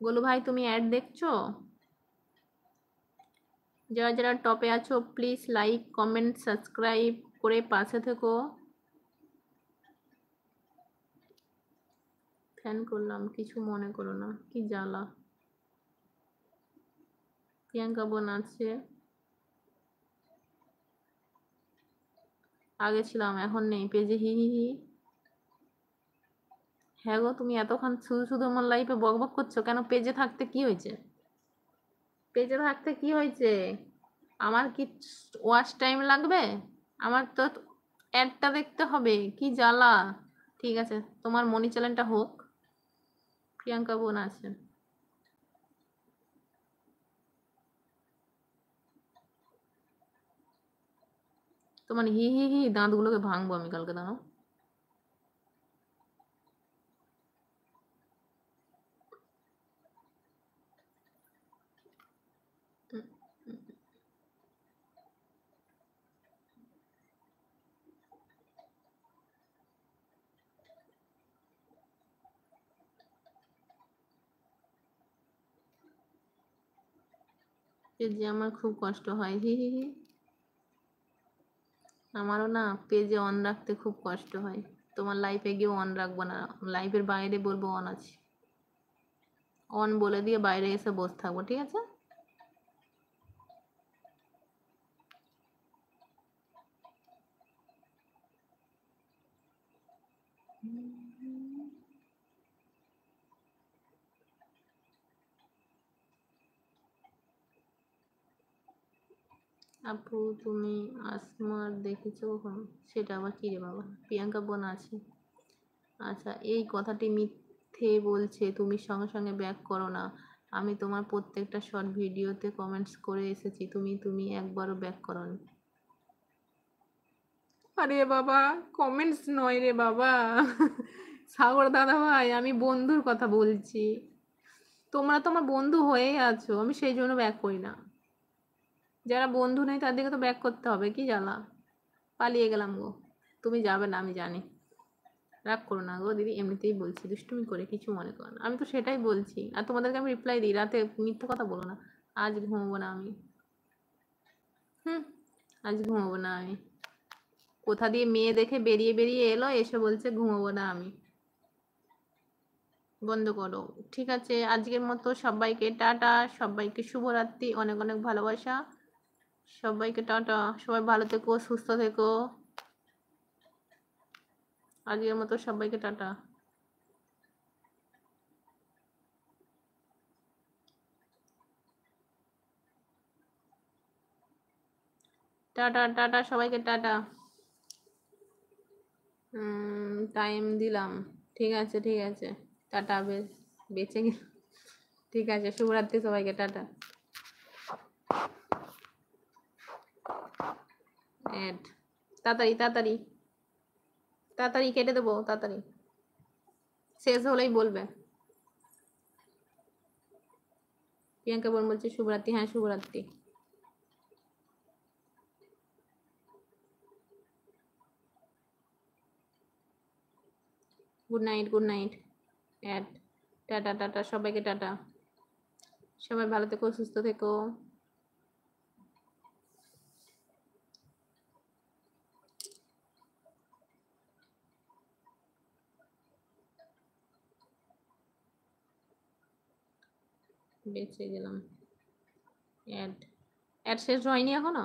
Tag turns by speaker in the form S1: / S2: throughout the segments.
S1: গোলু ভাই তুমি অ্যাড দেখছো? যারা যারা টপে আছো প্লিজ লাইক কমেন্ট সাবস্ক্রাইব করে পাশে থেকো। ফ্যান করলাম, কিছু মনে করো না, কি জ্বালা। প্রিয়াঙ্কা বোন আছে, আগে ছিলাম এখন নেই পেজে, হি হি হি। হ্যাঁ গো, তুমি এতক্ষণ শুধু শুধু আমার লাইফে বকবক করছো কেন? পেজে থাকতে কি হয়েছে? পেজে থাকতে কি হয়েছে? আমার কি ওয়াচ টাইম লাগবে? আমার তো অ্যাডটা দেখতে হবে, কি জ্বালা। ঠিক আছে, তোমার মনি চ্যানেলটা হোক। প্রিয়াঙ্কা বোন আছে, তোমার হি হি হি দাঁতগুলোকে ভাঙবো আমি কালকে, দাঁড়াও। পেজে আমার খুব কষ্ট হয়, হি হি হি। আমারও না পেজে অন রাখতে খুব কষ্ট হয়। তোমার লাইফে গিয়ে অন রাখবো না, লাইফের বাইরে বলবো অন আছে, অন বলে দিয়ে বাইরে এসে বসে থাকবো, ঠিক আছে? আপু তুমি আসমার দেখেছো কখনো? সেটা আবার কি রে বাবা? প্রিয়াঙ্কা বোন আছে। আচ্ছা, এই কথাটি মিথ্যে বলছে, তুমি সঙ্গে সঙ্গে ব্যাক করো না। আমি তোমার প্রত্যেকটা শর্ট ভিডিওতে কমেন্টস করে এসেছি, তুমি একবারও ব্যাক করোনি। আরে বাবা, কমেন্টস নয় রে বাবা। সাগর দাদা ভাই, আমি বন্ধুর কথা বলছি। তোমরা তো আমার বন্ধু হয়েই আছো, আমি সেই জন্য ব্যাক করি না। যারা বন্ধু নেই তাদেরকে তো ব্যাক করতে হবে, কি জ্বালা। পালিয়ে গেলাম গো, তুমি যাবে না আমি জানি। রাগ করো না গো দিদি, এমনিতেই বলছি, দুষ্টুমি করে, কিছু মনে করো না। আমি তো সেটাই বলছি, আর তোমাদেরকে আমি রিপ্লাই দিই রাতে, মিথ্যে কথা বলো না। আজ ঘুমাবো না আমি। হুম, আজ ঘুমাবো না আমি। কোথা দিয়ে মেয়ে দেখে বেরিয়ে বেরিয়ে এলো, এসে বলছে ঘুমাবো না আমি। বন্ধ করো। ঠিক আছে, আজকের মতো সবাইকে টাটা, সবাইকে শুভরাত্রি, অনেক অনেক ভালোবাসা। সবাইকে টাটা, সবাই ভালো থেকো, সুস্থ থেকো। আজকের মতো সবাইকে টাটা। টাটা টাটা সবাইকে টাটা। টাইম দিলাম, ঠিক আছে ঠিক আছে। টাটা, বেশ বেঁচে গেল। ঠিক আছে, শুভরাত্রি সবাইকে, টাটা। অ্যাড, তাড়াতাড়ি তাড়াতাড়ি তাড়াতাড়ি কেটে দেবো, তাড়াতাড়ি শেষ হলেই বলবে। প্রিয়াঙ্কা বোন বলছে শুভরাত্রি, হ্যাঁ শুভরাত্রি। Good night good night. অ্যাড, টাটা টাটা সবাইকে টাটা। সবাই ভালো থেকো, সুস্থ থেকো। বেঁচে গেলাম। অ্যাড, অ্যাড শেষ হয়নি এখনো?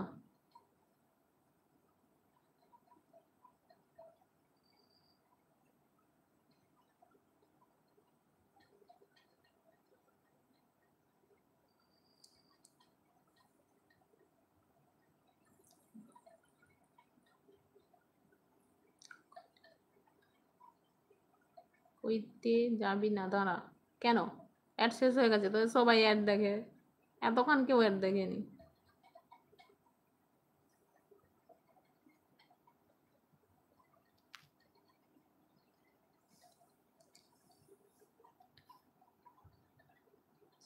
S1: ওইতে যাবি না, দাঁড়া। কেন? অ্যাড শেষ হয়ে গেছে তো, সবাই অ্যাড দেখে, এতক্ষণ কেউ অ্যাড দেখেনি।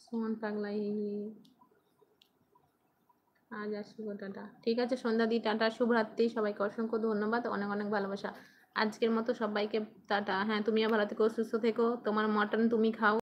S1: সুমন পাগলাই, আজ আসবো, টাটা। ঠিক আছে সন্ধ্যা দি, টাটা, শুভরাত্রি, সবাইকে অসংখ্য ধন্যবাদ, অনেক অনেক ভালোবাসা। আজকের মতো সবাইকে টাটা। হ্যাঁ তুমিও ভালো থেকো, সুস্থ থেকো, তোমার মটন তুমি খাও।